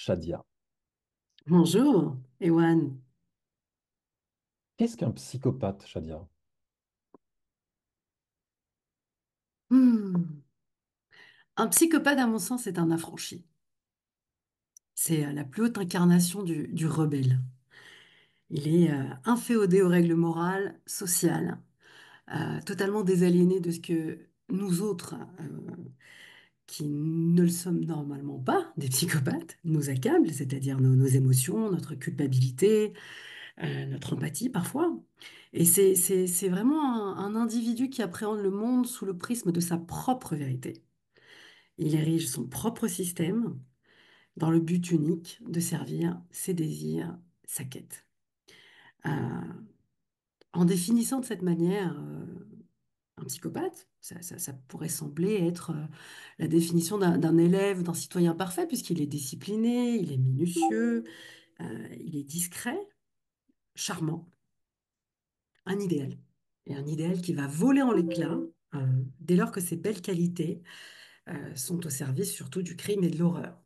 Shadia. Bonjour, Ewan. Qu'est-ce qu'un psychopathe, Shadia? Hmm. Un psychopathe, à mon sens, est un affranchi. C'est la plus haute incarnation du rebelle. Il est inféodé aux règles morales, sociales, totalement désaliéné de ce que nous autres, qui ne le sommes normalement pas, des psychopathes, nous accablent, c'est-à-dire nos émotions, notre culpabilité, notre empathie parfois. Et c'est vraiment un individu qui appréhende le monde sous le prisme de sa propre vérité. Il érige son propre système dans le but unique de servir ses désirs, sa quête. Euh, En définissant de cette manière un psychopathe, ça pourrait sembler être la définition d'un élève, d'un citoyen parfait, puisqu'il est discipliné, il est minutieux, il est discret, charmant, un idéal. Et un idéal qui va voler en l'éclats dès lors que ses belles qualités sont au service surtout du crime et de l'horreur.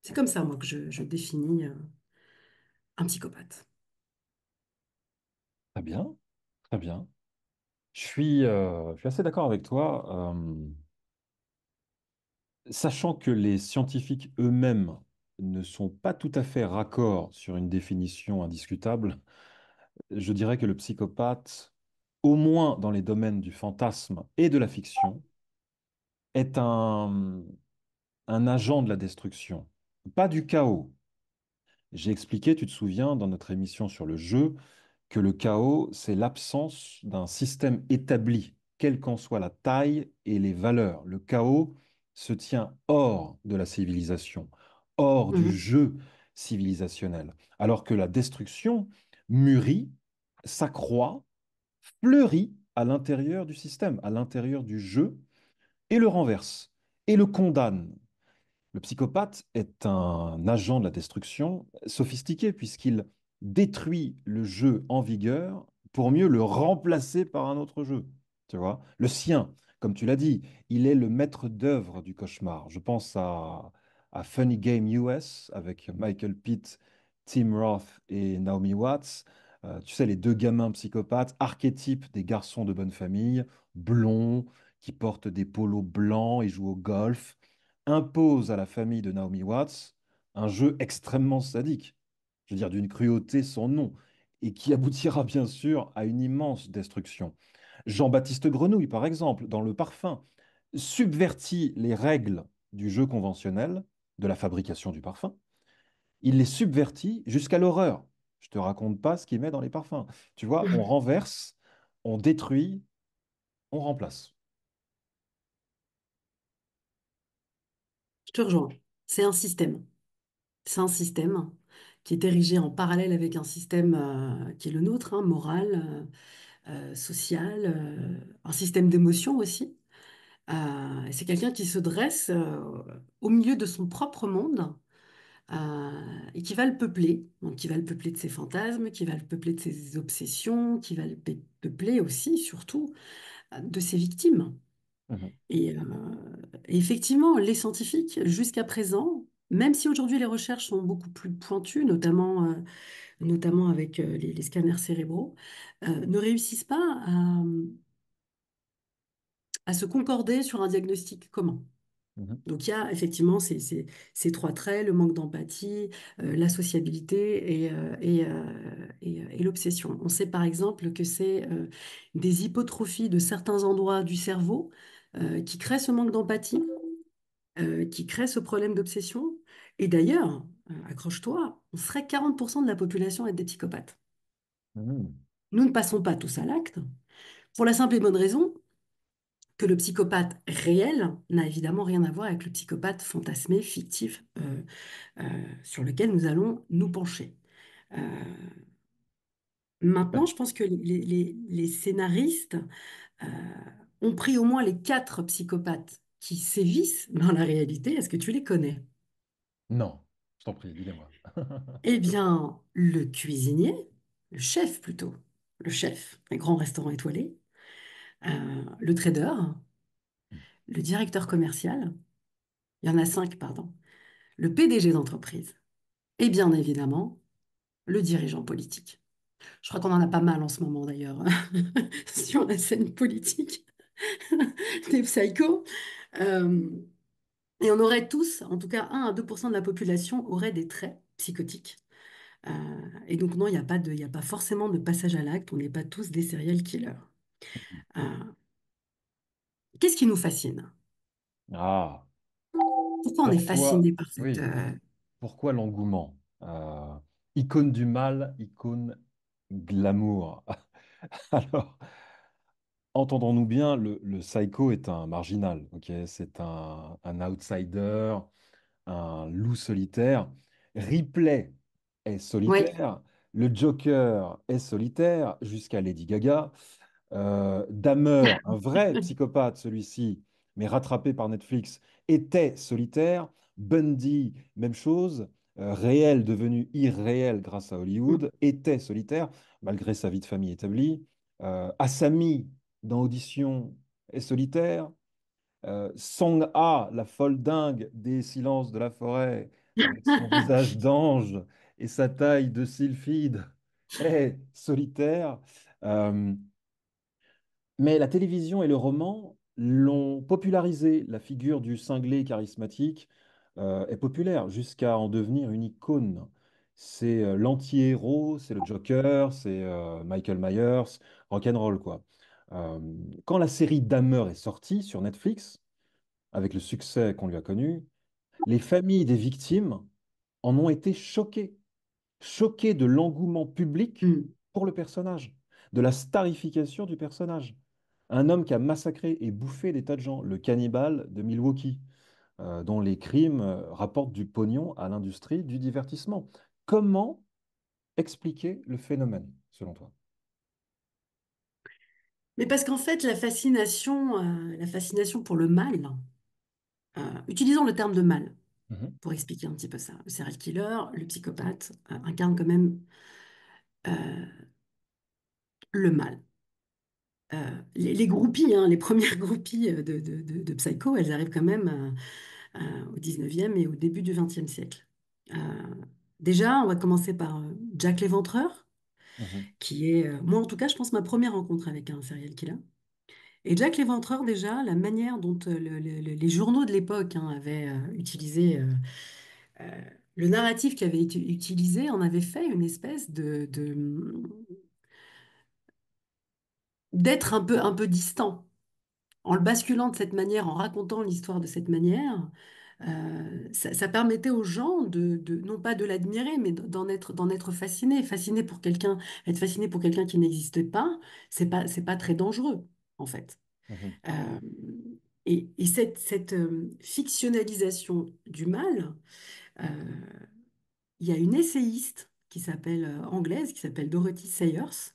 C'est comme ça, moi, que je définis un psychopathe. Très bien, très bien. Je suis assez d'accord avec toi, sachant que les scientifiques eux-mêmes ne sont pas tout à fait raccords sur une définition indiscutable. Je dirais que le psychopathe, au moins dans les domaines du fantasme et de la fiction, est un agent de la destruction, pas du chaos. J'ai expliqué, tu te souviens, dans notre émission sur le jeu, que le chaos, c'est l'absence d'un système établi, quelle qu'en soit la taille et les valeurs. Le chaos se tient hors de la civilisation, hors du Mhm. jeu civilisationnel, alors que la destruction mûrit, s'accroît, fleurit à l'intérieur du système, à l'intérieur du jeu, et le renverse, et le condamne. Le psychopathe est un agent de la destruction sophistiqué puisqu'il détruit le jeu en vigueur pour mieux le remplacer par un autre jeu. Tu vois? Le sien, comme tu l'as dit, il est le maître d'œuvre du cauchemar. Je pense à Funny Game US avec Michael Pitt, Tim Roth et Naomi Watts. Tu sais, les deux gamins psychopathes, archétypes des garçons de bonne famille, blonds, qui portent des polos blancs et jouent au golf impose à la famille de Naomi Watts un jeu extrêmement sadique, je veux dire d'une cruauté sans nom, et qui aboutira bien sûr à une immense destruction. Jean-Baptiste Grenouille, par exemple, dans Le Parfum, subvertit les règles du jeu conventionnel, de la fabrication du parfum. Il les subvertit jusqu'à l'horreur. Je te raconte pas ce qu'il met dans les parfums. Tu vois, on renverse, on détruit, on remplace. Je te rejoins. C'est un système. C'est un système qui est érigé en parallèle avec un système qui est le nôtre, hein, moral, social, un système d'émotion aussi. C'est quelqu'un qui se dresse au milieu de son propre monde et qui va le peupler. Donc, qui va le peupler de ses fantasmes, qui va le peupler de ses obsessions, qui va le peupler aussi, surtout, de ses victimes. Mhm, Et, et effectivement, les scientifiques, jusqu'à présent, même si aujourd'hui les recherches sont beaucoup plus pointues, notamment avec les scanners cérébraux, ne réussissent pas à se concorder sur un diagnostic commun. mhm, Donc il y a effectivement ces trois traits, le manque d'empathie, la sociabilité et l'obsession. On sait par exemple que c'est des hypotrophies de certains endroits du cerveau qui créent ce manque d'empathie, qui créent ce problème d'obsession. Et d'ailleurs, accroche-toi, on serait 40% de la population à être des psychopathes. mhm, Nous ne passons pas tous à l'acte, pour la simple et bonne raison que le psychopathe réel n'a évidemment rien à voir avec le psychopathe fantasmé, fictif, sur lequel nous allons nous pencher. Euh, Maintenant, je pense que les scénaristes euh, ont pris au moins les quatre psychopathes qui sévissent dans la réalité. Est-ce que tu les connais? Non, je t'en prie, dis-moi. Eh bien, le cuisinier, le chef plutôt, le chef, un grand restaurant étoilé, le trader, le directeur commercial, il y en a cinq, pardon, le PDG d'entreprise et bien évidemment le dirigeant politique. Je crois qu'on en a pas mal en ce moment d'ailleurs sur la scène politique des psychos. Euh, et on aurait tous, en tout cas 1 à 2% de la population, aurait des traits psychotiques. Euh, et donc non, il y a pas forcément de passage à l'acte, on n'est pas tous des serial killers. Euh, Qu'est-ce qui nous fascine? Ah, Pourquoi on est pourquoi, fasciné par cette... oui, pourquoi l'engouement? Icône du mal, icône glamour. Alors, entendons-nous bien, le psycho est un marginal, ok? C'est un outsider, un loup solitaire. Ripley est Oui. solitaire, le Joker est solitaire, jusqu'à Lady Gaga. Dahmer, un vrai psychopathe, celui-ci, mais rattrapé par Netflix, était solitaire. Bundy, même chose. Réel devenu irréel grâce à Hollywood, était solitaire, malgré sa vie de famille établie. Asami, dans Audition, est solitaire. Song-Ha, la folle dingue des Silences de la forêt, avec son visage d'ange et sa taille de sylphide, est solitaire. Euh, mais la télévision et le roman l'ont popularisé. La figure du cinglé charismatique est populaire jusqu'à en devenir une icône. C'est l'anti-héros, c'est le Joker, c'est Michael Myers, rock'n'roll quoi. Euh, Quand la série Dahmer est sortie sur Netflix, avec le succès qu'on lui a connu, les familles des victimes en ont été choquées, choquées de l'engouement public Mm. pour le personnage, de la starification du personnage. Un homme qui a massacré et bouffé des tas de gens, le cannibale de Milwaukee, dont les crimes rapportent du pognon à l'industrie du divertissement. Comment expliquer le phénomène, selon toi? Mais parce qu'en fait, la fascination pour le mal, utilisons le terme de mal Mhm, pour expliquer un petit peu ça. Le serial killer, le psychopathe, incarne quand même le mal. Les groupies, hein, les premières groupies de Psycho, elles arrivent quand même au 19e et au début du 20e siècle. Euh, Déjà, on va commencer par Jack l'Éventreur, mhm, qui est, moi en tout cas, je pense ma première rencontre avec un serial killer. Et Jack l'Éventreur, déjà, la manière dont les journaux de l'époque hein, avaient utilisé euh, le narratif qui avait été utilisé, en avait fait une espèce d'être un peu distant. En le basculant de cette manière, en racontant l'histoire de cette manière, ça permettait aux gens non pas de l'admirer, mais d'en être fasciné. Être fasciné pour quelqu'un qui n'existe pas, c'est pas très dangereux, en fait. mhm. Euh, et cette fictionnalisation du mal, euh, il y a une essayiste anglaise, qui s'appelle Dorothy Sayers,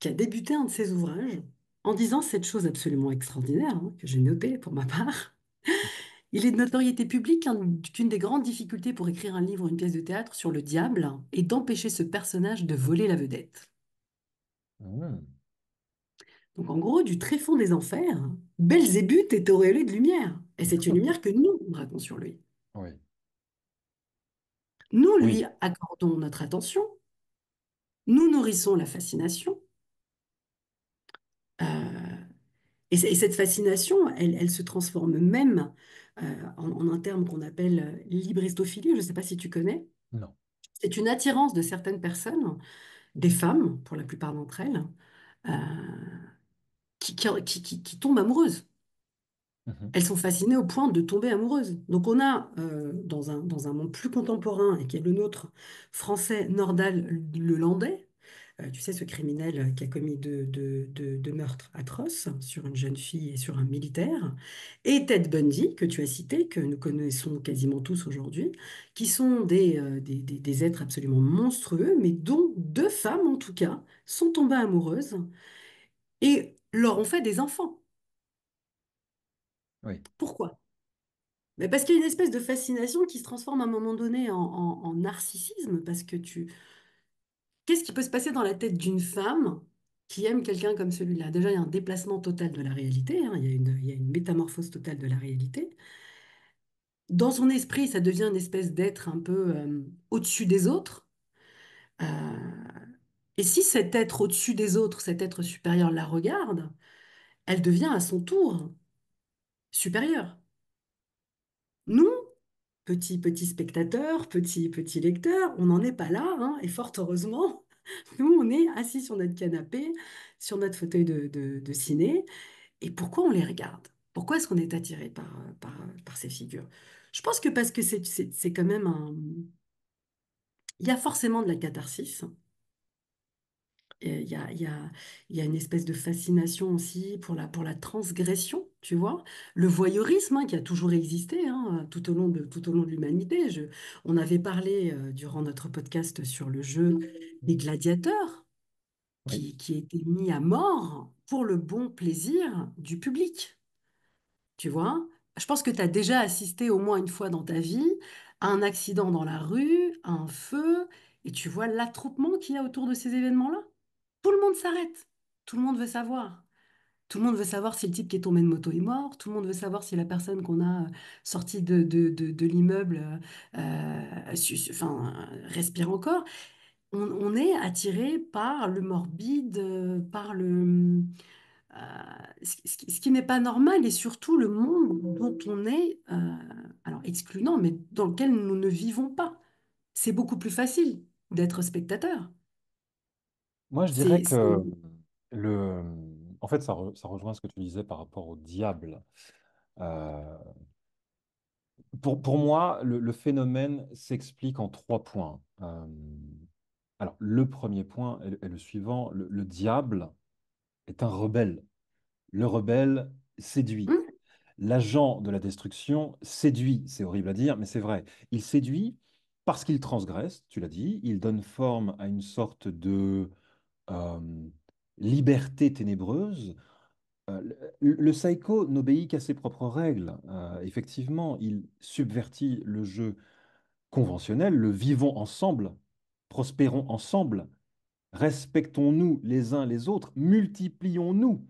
qui a débuté un de ses ouvrages en disant cette chose absolument extraordinaire, hein, que j'ai notée pour ma part. Il est de notoriété publique qu'une des grandes difficultés pour écrire un livre ou une pièce de théâtre sur le diable est d'empêcher ce personnage de voler la vedette. Mhm. Donc en gros, du tréfonds des enfers, Belzébuth est auréolé de lumière. Et c'est une lumière que nous braquons sur lui. Oui, Nous lui oui, accordons notre attention, nous nourrissons la fascination. euh, et cette fascination, elle se transforme même en un terme qu'on appelle l'hybristophilie, je ne sais pas si tu connais. non. C'est une attirance de certaines personnes, des femmes pour la plupart d'entre elles, euh, qui tombent amoureuses. Mhm, Elles sont fascinées au point de tomber amoureuses. Donc on a, dans un monde plus contemporain, et qui est le nôtre, français, Nordal Lelandais, tu sais, ce criminel qui a commis deux meurtres atroces sur une jeune fille et sur un militaire, et Ted Bundy, que tu as cité, que nous connaissons quasiment tous aujourd'hui, qui sont des êtres absolument monstrueux, mais dont deux femmes, en tout cas, sont tombées amoureuses et leur ont fait des enfants. oui. Pourquoi? Mais parce qu'il y a une espèce de fascination qui se transforme à un moment donné en narcissisme, parce que qu'est-ce qui peut se passer dans la tête d'une femme qui aime quelqu'un comme celui-là? Déjà, il y a un déplacement total de la réalité, hein, il y a une métamorphose totale de la réalité. Dans son esprit, ça devient une espèce d'être un peu au-dessus des autres. Euh, et si cet être au-dessus des autres, cet être supérieur la regarde, elle devient à son tour supérieure. Nous, petits spectateurs, petits lecteurs, on n'en est pas là, hein, et fort heureusement, nous, on est assis sur notre canapé, sur notre fauteuil de ciné, et pourquoi on les regarde? Pourquoi est-ce qu'on est attiré par ces figures? Je pense que parce que c'est quand même un... Il y a forcément de la catharsis. Et il y a une espèce de fascination aussi pour la transgression, tu vois. Le voyeurisme, hein, qui a toujours existé, hein, tout au long de l'humanité. On avait parlé durant notre podcast sur le jeu des gladiateurs Oui. qui étaient mis à mort pour le bon plaisir du public, tu vois. Je pense que tu as déjà assisté au moins une fois dans ta vie à un accident dans la rue, à un feu, et tu vois l'attroupement qu'il y a autour de ces événements-là. Tout le monde s'arrête. Tout le monde veut savoir. Tout le monde veut savoir si le type qui est tombé de moto est mort. Tout le monde veut savoir si la personne qu'on a sortie de l'immeuble respire encore. On est attiré par le morbide, par ce qui n'est pas normal et surtout le monde dont on est, alors excluant, mais dans lequel nous ne vivons pas. C'est beaucoup plus facile d'être spectateur. Moi, je dirais C'est, que c'est- le, en fait, ça rejoint ce que tu disais par rapport au diable. Euh, pour moi, le phénomène s'explique en trois points. Alors, le premier point est le suivant. Le diable est un rebelle. Le rebelle séduit. Hmm. L'agent de la destruction séduit. C'est horrible à dire, mais c'est vrai. Il séduit parce qu'il transgresse, tu l'as dit. Il donne forme à une sorte de euh, liberté ténébreuse. Le psycho n'obéit qu'à ses propres règles. Effectivement, il subvertit le jeu conventionnel, le vivons ensemble, prospérons ensemble, respectons-nous les uns les autres, multiplions-nous.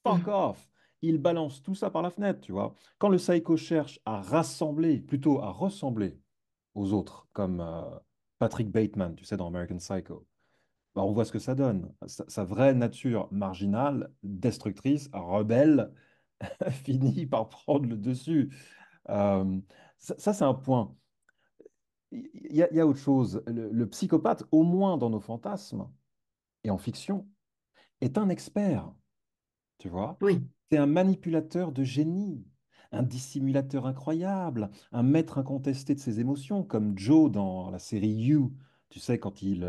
Fuck off! Il balance tout ça par la fenêtre, tu vois. Quand le psycho cherche à rassembler, plutôt à ressembler aux autres, comme Patrick Bateman, tu sais, dans American Psycho, bah, on voit ce que ça donne. Sa vraie nature marginale, destructrice, rebelle, finit par prendre le dessus. Euh, c'est un point. Il y a autre chose. Le psychopathe, au moins dans nos fantasmes et en fiction, est un expert. Tu vois? Oui. C'est un manipulateur de génie, un dissimulateur incroyable, un maître incontesté de ses émotions, comme Joe dans la série You. Tu sais, quand il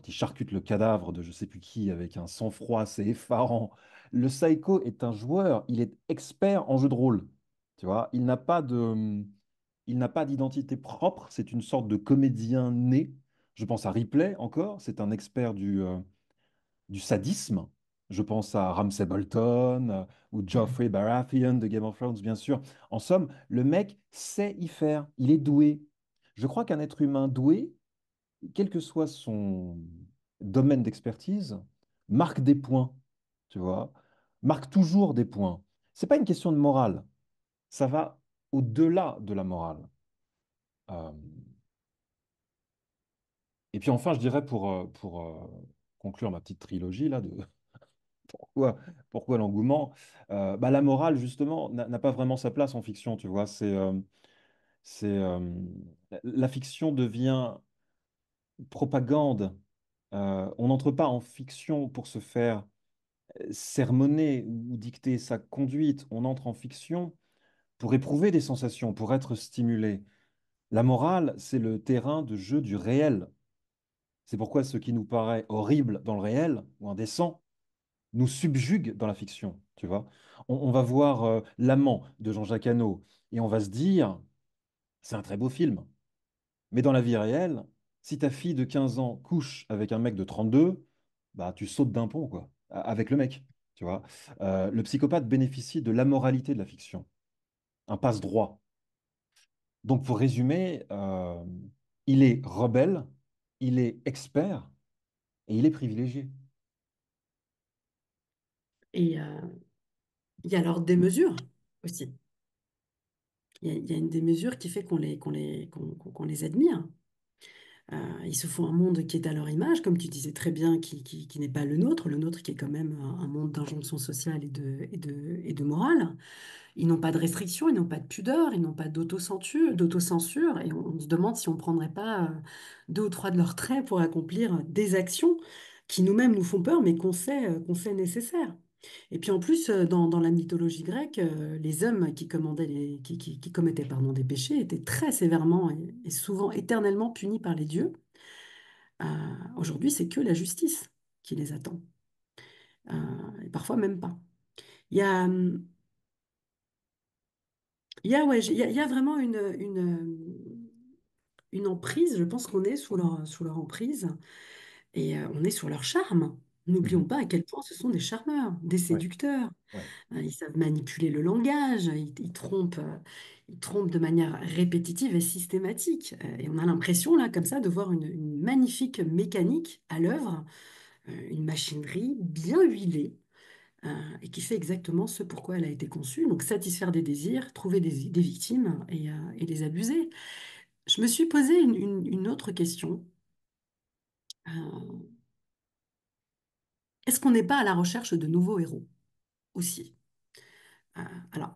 charcute le cadavre de je sais plus qui avec un sang-froid, c'est effarant. Le psycho est un joueur, il est expert en jeu de rôle. Tu vois? Il n'a pas d'identité propre, c'est une sorte de comédien né. Je pense à Ripley encore, c'est un expert du sadisme. Je pense à Ramsay Bolton ou Geoffrey Baratheon de Game of Thrones, bien sûr. En somme, le mec sait y faire. Il est doué. Je crois qu'un être humain doué, quel que soit son domaine d'expertise, marque des points. Tu vois? Marque toujours des points. C'est pas une question de morale. Ça va au-delà de la morale. Euh, et puis enfin, je dirais pour conclure ma petite trilogie là de Pourquoi, pourquoi l'engouement? Bah, la morale, justement, n'a pas vraiment sa place en fiction, tu vois. C'est, la fiction devient propagande. On n'entre pas en fiction pour se faire sermonner ou dicter sa conduite. On entre en fiction pour éprouver des sensations, pour être stimulé. La morale, c'est le terrain de jeu du réel. C'est pourquoi ce qui nous paraît horrible dans le réel ou indécent nous subjugue dans la fiction, tu vois. On va voir L'Amant de Jean-Jacques Hano et on va se dire, c'est un très beau film. Mais dans la vie réelle, si ta fille de 15 ans couche avec un mec de 32, bah tu sautes d'un pont, quoi, avec le mec, tu vois. Le psychopathe bénéficie de l'amoralité de la fiction, un passe-droit. Donc pour résumer, il est rebelle, il est expert et il est privilégié. Et il y a alors des mesures aussi. il y a une des mesures qui fait qu'on les admire. Ils se font un monde qui est à leur image, comme tu disais très bien, qui n'est pas le nôtre qui est quand même un monde d'injonction sociale et de morale. Ils n'ont pas de restrictions, ils n'ont pas de pudeur, ils n'ont pas d'autocensure, et on se demande si on ne prendrait pas deux ou trois de leurs traits pour accomplir des actions qui nous-mêmes nous font peur, mais qu'on sait nécessaires. Et puis en plus, dans la mythologie grecque, les hommes qui commettaient pardon, des péchés étaient très sévèrement et souvent éternellement punis par les dieux. Euh, Aujourd'hui, c'est que la justice qui les attend. Et parfois même pas. Il y a, ouais, il y a vraiment une emprise. Je pense qu'on est sous leur emprise et on est sur leur charme. N'oublions Mhm. pas à quel point ce sont des charmeurs, des Ouais, séducteurs. ouais. Ils savent manipuler le langage, ils trompent de manière répétitive et systématique. Et on a l'impression, là, comme ça, de voir une magnifique mécanique à l'œuvre, une machinerie bien huilée, et qui fait exactement ce pourquoi elle a été conçue. Donc, satisfaire des désirs, trouver des victimes et les abuser. Je me suis posé une autre question. Euh, Est-ce qu'on n'est pas à la recherche de nouveaux héros aussi? Euh, alors,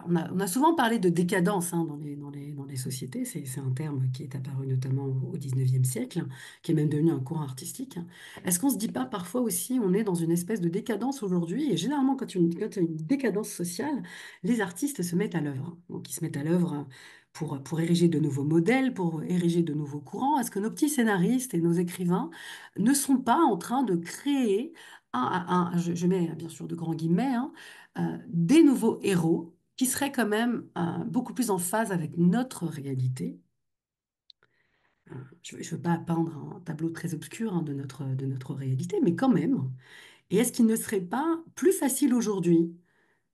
on a souvent parlé de décadence hein, dans les sociétés. C'est un terme qui est apparu notamment au 19e siècle, qui est même devenu un courant artistique. Est-ce qu'on ne se dit pas parfois aussi, on est dans une espèce de décadence aujourd'hui, et généralement, quand il y a une décadence sociale, les artistes se mettent à l'œuvre. Donc, ils se mettent à l'œuvre pour ériger de nouveaux modèles, pour ériger de nouveaux courants. Est-ce que nos petits scénaristes et nos écrivains ne sont pas en train de créer je mets bien sûr de grands guillemets, hein, des nouveaux héros qui seraient quand même beaucoup plus en phase avec notre réalité. Je ne veux pas peindre un tableau très obscur hein, de notre réalité, mais quand même. Et est-ce qu'il ne serait pas plus facile aujourd'hui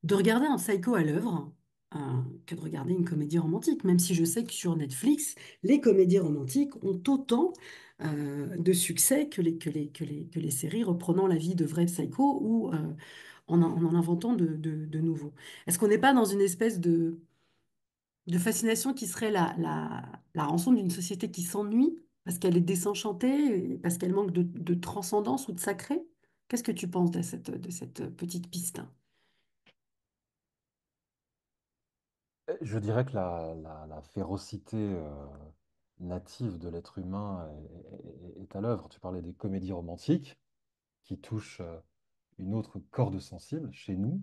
de regarder un psycho à l'œuvre euh, que de regarder une comédie romantique, même si je sais que sur Netflix, les comédies romantiques ont autant de succès que les séries reprenant la vie de vrais psychos ou en en inventant de nouveaux. Est-ce qu'on n'est pas dans une espèce de fascination qui serait la rançon d'une société qui s'ennuie parce qu'elle est désenchantée, et parce qu'elle manque de transcendance ou de sacré? Qu'est-ce que tu penses de cette petite piste? Je dirais que la férocité native de l'être humain est à l'œuvre. Tu parlais des comédies romantiques qui touchent une autre corde sensible chez nous,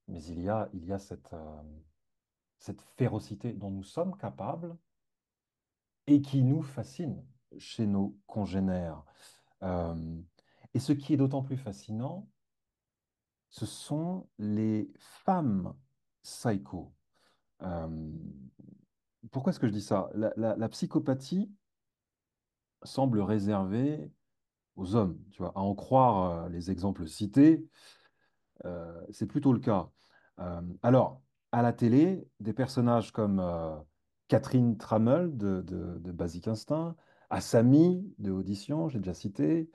mais il y a cette férocité dont nous sommes capables et qui nous fascine chez nos congénères. Euh, et ce qui est d'autant plus fascinant, ce sont les femmes psycho. Euh, Pourquoi est-ce que je dis ça? La psychopathie semble réservée aux hommes, tu vois. À en croire les exemples cités, c'est plutôt le cas. Alors, à la télé, des personnages comme Catherine Tramell de Basic Instinct, Asami de Audition, j'ai déjà cité,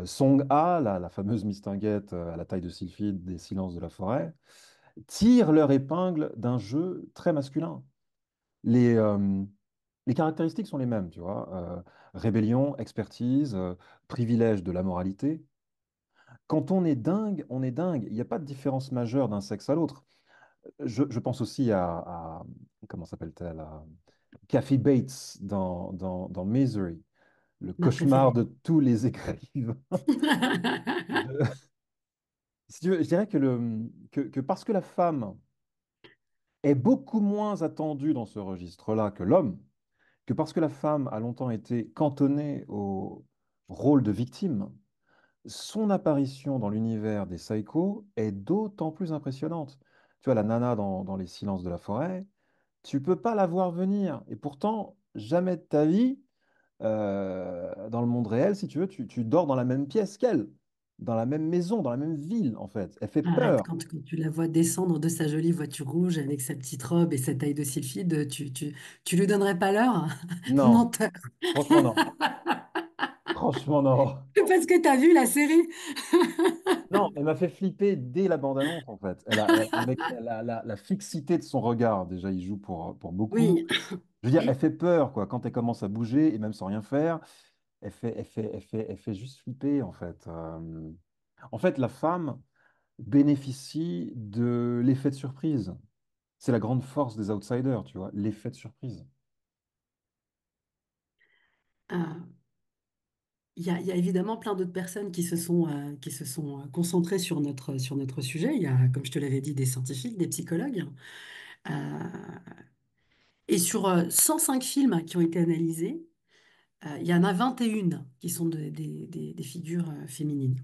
Song Ha, la fameuse mistinguette à la taille de sylphide des Silences de la forêt, tirent leur épingle d'un jeu très masculin. Les, euh, les caractéristiques sont les mêmes, tu vois. Rébellion, expertise, privilège de la moralité. Quand on est dingue, on est dingue. Il n'y a pas de différence majeure d'un sexe à l'autre. Je pense aussi comment s'appelle-t-elle? À Kathy Bates dans Misery, le Ma cauchemar préférée. de tous les écrivains. Si tu veux, je dirais que parce que la femme est beaucoup moins attendue dans ce registre-là que l'homme, que parce que la femme a longtemps été cantonnée au rôle de victime, son apparition dans l'univers des psychos est d'autant plus impressionnante. Tu vois, la nana dans Les Silences de la forêt, tu peux pas la voir venir. Et pourtant, jamais de ta vie, dans le monde réel, si tu veux, tu dors dans la même pièce qu'elle, dans la même maison, dans la même ville, en fait. Elle fait Arrête, peur. quand tu la vois descendre de sa jolie voiture rouge avec sa petite robe et sa taille de sylphide, tu lui donnerais pas l'heure? Non, Menteur. franchement, non. franchement, non. Parce que tu as vu la série. Non, elle m'a fait flipper dès la bande-annonce, en fait. Avec la fixité de son regard, déjà, il joue pour beaucoup. Oui. Je veux dire, elle fait peur, quoi. Quand elle commence à bouger, et même sans rien faire, elle fait juste flipper, en fait. En fait, la femme bénéficie de l'effet de surprise. C'est la grande force des outsiders, tu vois, l'effet de surprise. Euh, il y a évidemment plein d'autres personnes qui se sont concentrées sur notre sujet. Il y a, comme je te l'avais dit, des scientifiques, des psychologues. Euh, et sur 105 films qui ont été analysés, il y en a 21 qui sont des figures féminines.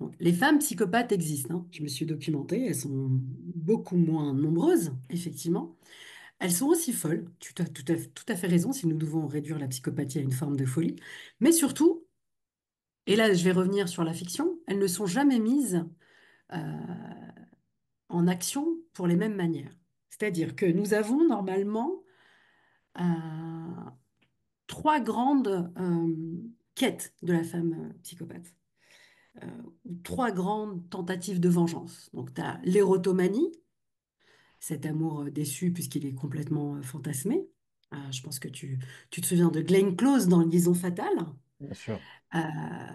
Donc, les femmes psychopathes existent, hein. Je me suis documentée, elles sont beaucoup moins nombreuses, effectivement. Elles sont aussi folles, tu as tout à fait raison si nous devons réduire la psychopathie à une forme de folie. Mais surtout, et là je vais revenir sur la fiction, elles ne sont jamais mises euh, en action pour les mêmes manières. C'est-à-dire que nous avons normalement euh, trois grandes quêtes de la femme psychopathe, ou trois grandes tentatives de vengeance. Donc tu as l'érotomanie, cet amour déçu puisqu'il est complètement fantasmé. Je pense que tu te souviens de Glenn Close dans Liaison fatale. Bien sûr. Euh,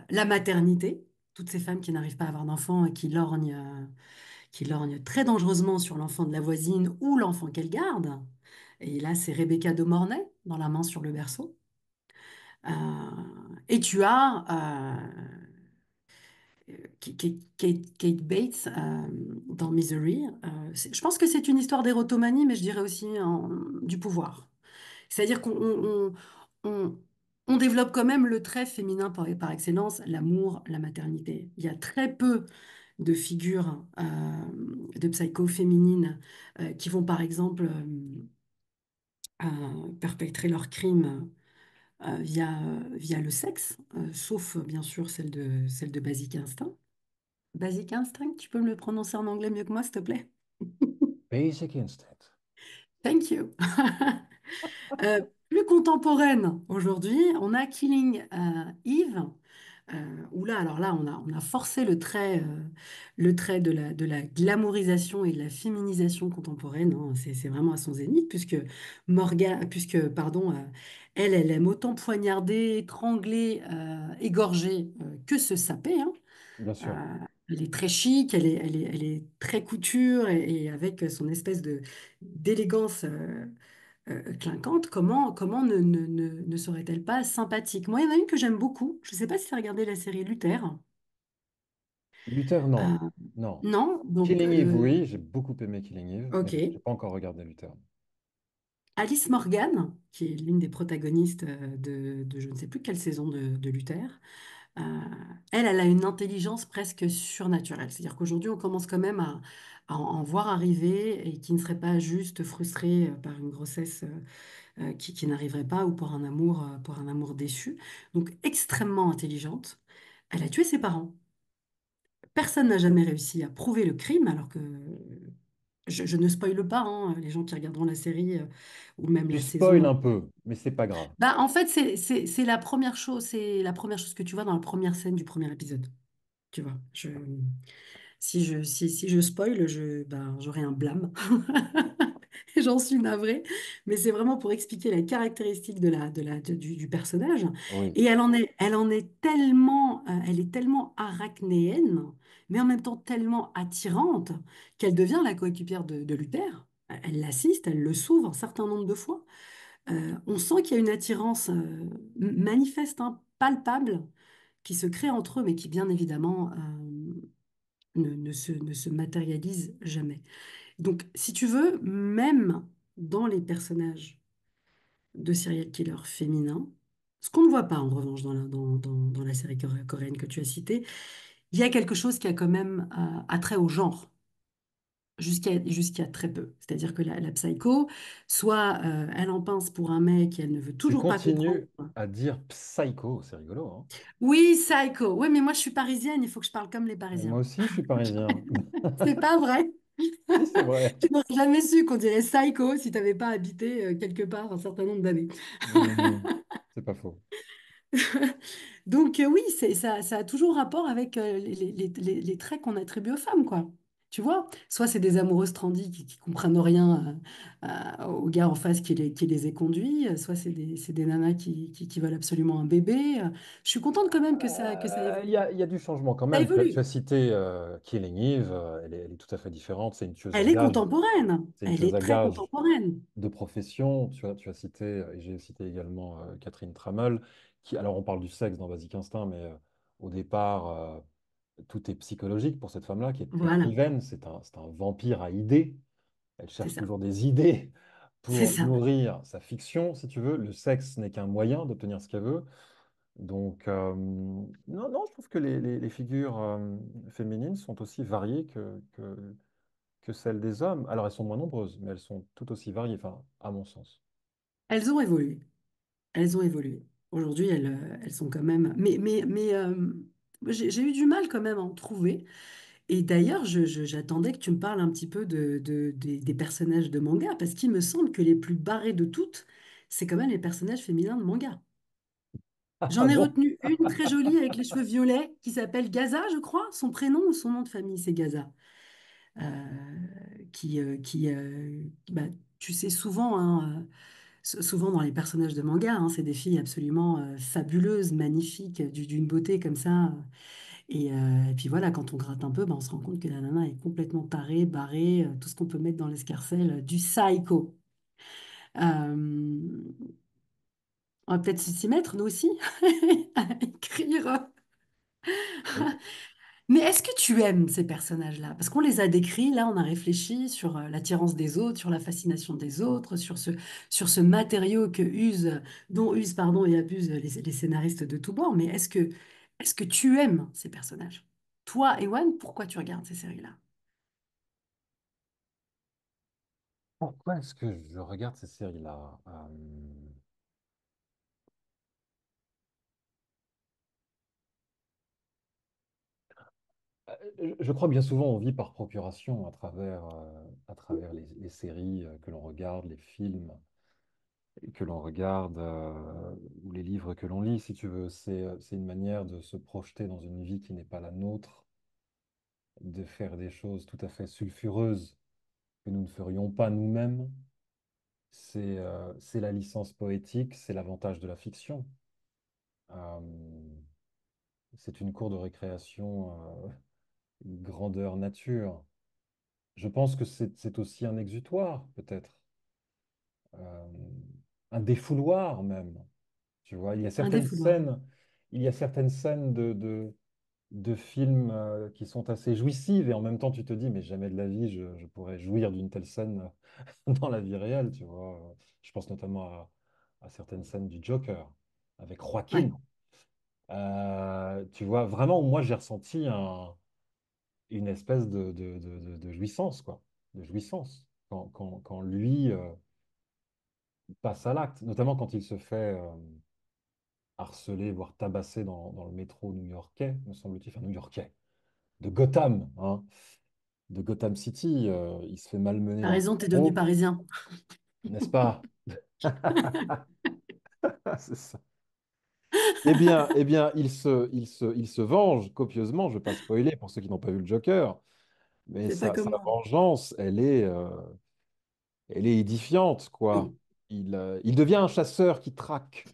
la maternité, toutes ces femmes qui n'arrivent pas à avoir d'enfants et qui lorgnent très dangereusement sur l'enfant de la voisine ou l'enfant qu'elle garde. Et là, c'est Rebecca de Mornay dans La main sur le berceau. Euh, et tu as Kate Bates dans Misery. Je pense que c'est une histoire d'érotomanie, mais je dirais aussi du pouvoir. C'est-à-dire on- on développe quand même le trait féminin par excellence, l'amour, la maternité. Il y a très peu de figures de psycho féminines qui vont par exemple perpétrer leurs crimes via le sexe, sauf bien sûr celle de Basic Instinct. Basic Instinct, tu peux me le prononcer en anglais mieux que moi, s'il te plaît? Basic Instinct. Thank you. Plus contemporaine aujourd'hui, on a Killing Eve, où là, alors là, on a forcé le trait de la glamourisation et de la féminisation contemporaine, hein. C'est vraiment à son zénith, puisque, pardon, elle aime autant poignarder, étrangler, égorger que se saper, hein. Bien sûr. Elle est très chic, elle est très couture et avec son espèce de d'élégance clinquante, comment ne serait-elle pas sympathique? Moi, il y en a une que j'aime beaucoup. Je ne sais pas si tu as regardé la série Luther. Luther, Euh, non. Non. non, donc Killing Eve, oui, j'ai beaucoup aimé Killing Eve, mais ok. j'ai pas encore regardé Luther. Alice Morgan, qui est l'une des protagonistes de je ne sais plus quelle saison de Luther, euh, elle a une intelligence presque surnaturelle. C'est-à-dire qu'aujourd'hui, on commence quand même à en voir arriver et qui ne serait pas juste frustrée par une grossesse qui n'arriverait pas ou pour un amour déçu. Donc extrêmement intelligente. Elle a tué ses parents. Personne n'a jamais réussi à prouver le crime, alors que je ne spoile pas, hein, les gens qui regarderont la série ou même Tu la spoil saison. un peu, mais c'est pas grave. Bah, en fait, c'est la première chose que tu vois dans la première scène du premier épisode. Tu vois, si je spoil, ben, j'aurai un blâme. J'en suis navrée, mais c'est vraiment pour expliquer la caractéristique du personnage. Oui. Et elle en est elle est tellement arachnéenne, mais en même temps tellement attirante qu'elle devient la coéquipière de Luther. Elle l'assiste, elle le sauve un certain nombre de fois. On sent qu'il y a une attirance manifeste, hein, palpable, qui se crée entre eux, mais qui bien évidemment ne se matérialise jamais. Donc, si tu veux, même dans les personnages de serial killers féminins, ce qu'on ne voit pas en revanche dans la série coréenne que tu as citée, il y a quelque chose qui a quand même attrait au genre. Jusqu'à très peu. C'est-à-dire que la psycho, soit elle en pince pour un mec et elle ne veut Tu toujours pas comprendre. continues à dire psycho, c'est rigolo, hein? Oui, psycho. Oui, mais moi je suis parisienne, il faut que je parle comme les Moi Parisiens. aussi, je suis parisien. C'est pas vrai. Si, c'est vrai. Tu n'aurais jamais su qu'on dirait psycho si tu n'avais pas habité quelque part un certain nombre d'années. Mhm. C'est pas faux. Donc oui, ça a toujours rapport avec les traits qu'on attribue aux femmes, quoi. Tu vois, soit c'est des amoureuses trendy qui comprennent rien au gars en face qui les ait conduits, soit c'est des nanas qui veulent absolument un bébé. Je suis contente quand même que ça évolue. Il y a du changement quand Ça même. Tu as évolue. cité Killing Eve, elle est tout à fait différente. C'est une tueuse à Elle est gages. contemporaine. C'est une Elle tueuse est à très gages contemporaine. de profession. Tu as cité, et j'ai cité également Catherine Tramell, qui, alors on parle du sexe dans Basic Instinct, mais au départ, tout est psychologique pour cette femme-là qui est Voilà, écrivaine. C'est un vampire à idées. Elle c'est cherche ça. toujours des idées C'est pour ça. nourrir sa fiction, si tu veux. Le sexe n'est qu'un moyen d'obtenir ce qu'elle veut. Donc, non, non, je trouve que les figures féminines sont aussi variées que celles des hommes. Alors, elles sont moins nombreuses, mais elles sont tout aussi variées, enfin, à mon sens. Elles ont évolué. Elles ont évolué. Aujourd'hui, elles sont quand même. J'ai eu du mal quand même à en trouver. Et d'ailleurs, j'attendais que tu me parles un petit peu des personnages de manga, parce qu'il me semble que les plus barrés de toutes, c'est quand même les personnages féminins de manga. Ah J'en ai bon? retenu une très jolie avec les cheveux violets qui s'appelle Gaza, je crois. Son prénom ou son nom de famille, c'est Gaza. Bah, tu sais, souvent, hein, souvent dans les personnages de manga, hein, c'est des filles absolument fabuleuses, magnifiques, d'une beauté comme ça. Et puis voilà, quand on gratte un peu, bah, on se rend compte que la nana est complètement tarée, barrée, tout ce qu'on peut mettre dans l'escarcelle, du psycho. Euh, on va peut-être s'y mettre, nous aussi, à écrire. Oui. Mais est-ce que tu aimes ces personnages-là? Parce qu'on les a décrits, là, on a réfléchi sur l'attirance des autres, sur la fascination des autres, sur ce matériau dont usent, pardon, et abusent les scénaristes de tous bords. Mais est-ce que tu aimes ces personnages? Toi, Ewan, pourquoi tu regardes ces séries-là? Pourquoi est-ce que je regarde ces séries-là? Je crois que bien souvent on vit par procuration à travers les séries que l'on regarde, les films que l'on regarde ou les livres que l'on lit, si tu veux. C'est une manière de se projeter dans une vie qui n'est pas la nôtre, de faire des choses tout à fait sulfureuses que nous ne ferions pas nous-mêmes. C'est la licence poétique, c'est l'avantage de la fiction. Euh, c'est une cour de récréation grandeur nature. Je pense que c'est aussi un exutoire, peut-être, euh, un défouloir même. Tu vois, Un défouloir. il y a certaines scènes de films qui sont assez jouissives et en même temps tu te dis, mais jamais de la vie je pourrais jouir d'une telle scène dans la vie réelle, tu vois. Je pense notamment à certaines scènes du Joker avec Ouais, Joaquin. Tu vois, vraiment, moi j'ai ressenti une espèce de jouissance, quoi, de jouissance quand lui passe à l'acte, notamment quand il se fait harceler, voire tabasser dans le métro new-yorkais, me semble-t-il, enfin new-yorkais, de Gotham, hein, de Gotham City. Il se fait malmener t'as dans le raison, t'es devenu métro, parisien. n'est-ce pas? C'est ça. Eh bien, il se venge copieusement. Je ne vais pas spoiler pour ceux qui n'ont pas vu le Joker, mais C'est pas sa comme moi. vengeance, elle est édifiante, quoi. Oui, Il devient un chasseur qui traque.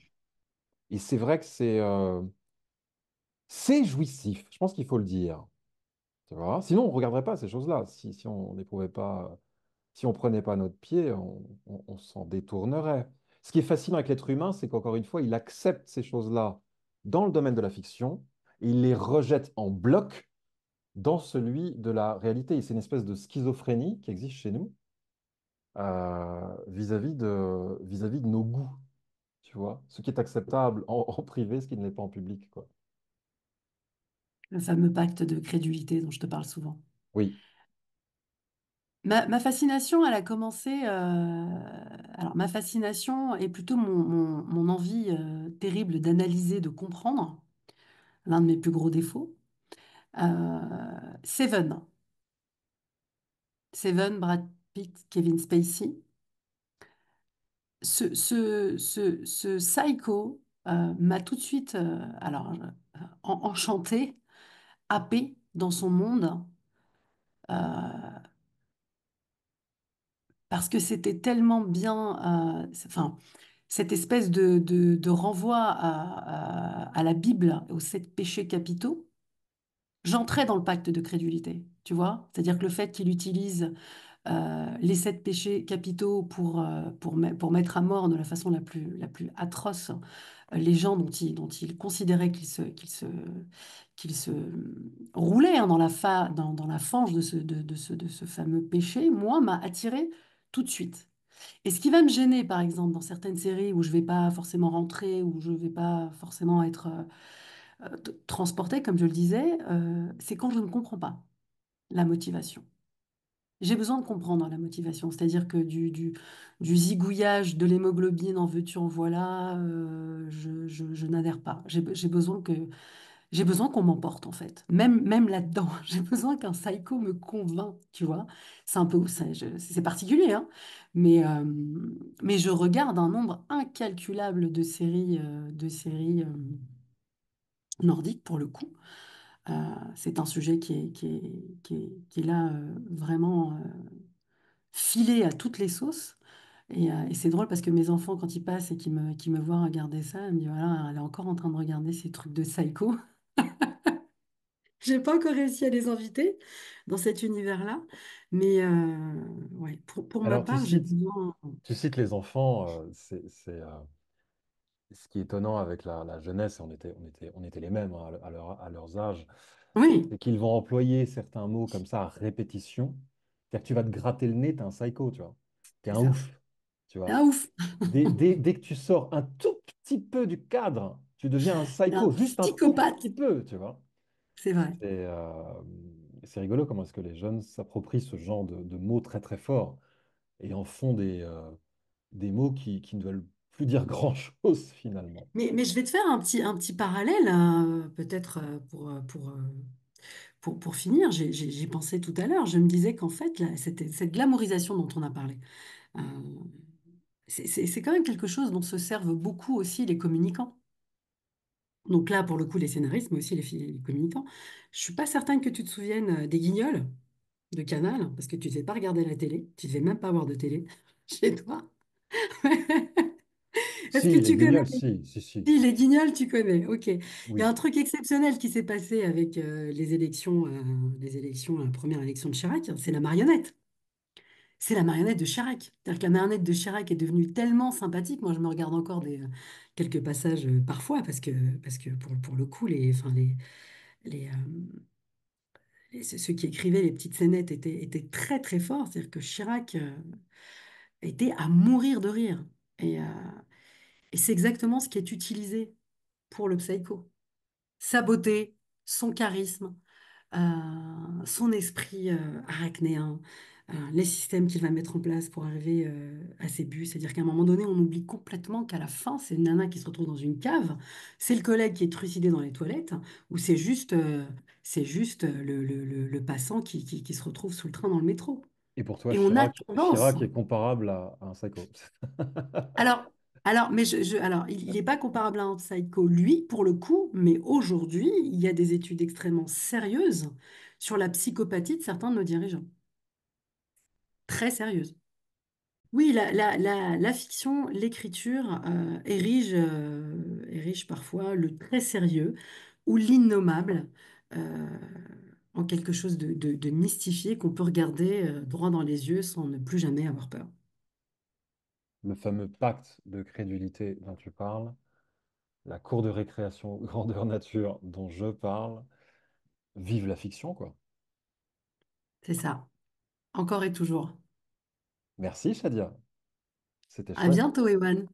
Et c'est vrai que c'est jouissif. Je pense qu'il faut le dire. Tu vois? Sinon, on ne regarderait pas ces choses-là. Si on n'éprouvait pas, si on prenait pas notre pied, on s'en détournerait. Ce qui est fascinant avec l'être humain, c'est qu'encore une fois, il accepte ces choses-là dans le domaine de la fiction et il les rejette en bloc dans celui de la réalité. Et c'est une espèce de schizophrénie qui existe chez nous vis-à-vis de nos goûts. Tu vois? Ce qui est acceptable en privé, ce qui ne l'est pas en public, quoi. le fameux pacte de crédulité dont je te parle souvent. Oui. Ma fascination, elle a commencé. Alors, ma fascination est plutôt mon envie terrible d'analyser, de comprendre, l'un de mes plus gros défauts. Seven. Seven, Brad Pitt, Kevin Spacey. Ce psycho. m'a tout de suite, enchantée, happée dans son monde, euh, parce que c'était tellement bien, enfin, cette espèce de renvoi à la Bible, aux 7 péchés capitaux. J'entrais dans le pacte de crédulité, tu vois? C'est-à-dire que le fait qu'il utilise les 7 péchés capitaux pour mettre à mort de la façon la plus atroce les gens dont il considérait qu'ils se roulaient, hein, dans la fange de ce fameux péché, moi, m'a attiré tout de suite. Et ce qui va me gêner, par exemple, dans certaines séries où je vais pas forcément rentrer, où je vais pas forcément être transportée, comme je le disais, c'est quand je ne comprends pas la motivation. J'ai besoin de comprendre la motivation, c'est-à-dire que du zigouillage de l'hémoglobine, en veux-tu, en voilà, je n'adhère pas. J'ai besoin qu'on m'emporte, en fait, même là-dedans. J'ai besoin qu'un psycho me convainc, tu vois. C'est un peu, c'est particulier, hein, mais je regarde un nombre incalculable de séries nordiques, pour le coup. C'est un sujet qui est là, vraiment filé à toutes les sauces. Et c'est drôle parce que mes enfants, quand ils passent et qu'ils me voient regarder ça, ils me disent, voilà, elle est encore en train de regarder ces trucs de psycho. J'ai pas encore réussi à les inviter dans cet univers-là. Mais ouais, pour ma Alors, part, j'ai besoin. tu cites les enfants, ce qui est étonnant avec la jeunesse, et on était les mêmes, hein, à leurs âges, Oui, c'est qu'ils vont employer certains mots comme ça à répétition. C'est-à-dire que tu vas te gratter le nez, t'es un psycho, tu vois. T'es c'est un ça. ouf, tu vois. Ah, ouf! Dès que tu sors un tout petit peu du cadre, tu deviens un Un psycho, juste un tout petit psychopathe, peu, tu vois. c'est vrai. C'est rigolo comment est-ce que les jeunes s'approprient ce genre de mots très très forts et en font des mots qui ne veulent plus dire grand-chose finalement. Mais je vais te faire un petit parallèle, peut-être pour finir. J'y pensais tout à l'heure. Je me disais qu'en fait, cette glamourisation dont on a parlé, euh, c'est quand même quelque chose dont se servent beaucoup aussi les communicants. Donc là, pour le coup, les scénaristes, mais aussi les communicants. Je suis pas certaine que tu te souviennes des Guignols de Canal, parce que tu ne devais pas regarder la télé, tu ne devais même pas avoir de télé chez toi. Est-ce que Si, les tu connais? guignols, si, si, si. Si, les Guignols, tu connais. Ok. Il y a un Oui. truc exceptionnel qui s'est passé avec les élections, la première élection de Chirac, c'est la marionnette. C'est la marionnette de Chirac. C'est-à-dire que la marionnette de Chirac est devenue tellement sympathique. Moi, je me regarde encore quelques passages parfois parce que pour le coup, les, euh, ceux qui écrivaient les petites scénettes étaient très très forts. C'est-à-dire que Chirac était à mourir de rire. Et c'est exactement ce qui est utilisé pour le psycho. Sa beauté, son charisme, son esprit arachnéen, les systèmes qu'il va mettre en place pour arriver à ses buts. C'est-à-dire qu'à un moment donné, on oublie complètement qu'à la fin, c'est une nana qui se retrouve dans une cave, c'est le collègue qui est trucidé dans les toilettes, ou c'est juste le passant qui se retrouve sous le train dans le métro. Et pour toi, Et on a tendance. Chirac est comparable à un psycho. Alors, mais il n'est pas comparable à un psycho, lui, pour le coup, mais aujourd'hui, il y a des études extrêmement sérieuses sur la psychopathie de certains de nos dirigeants. Très sérieuses. Oui, la fiction, l'écriture érige parfois le très sérieux ou l'innommable euh, en quelque chose de mystifié qu'on peut regarder droit dans les yeux sans ne plus jamais avoir peur. Le fameux pacte de crédulité dont tu parles, la cour de récréation grandeur nature dont je parle, vive la fiction, quoi. C'est ça, encore et toujours. Merci, Shadia. C'était À chouette. bientôt, Ewan.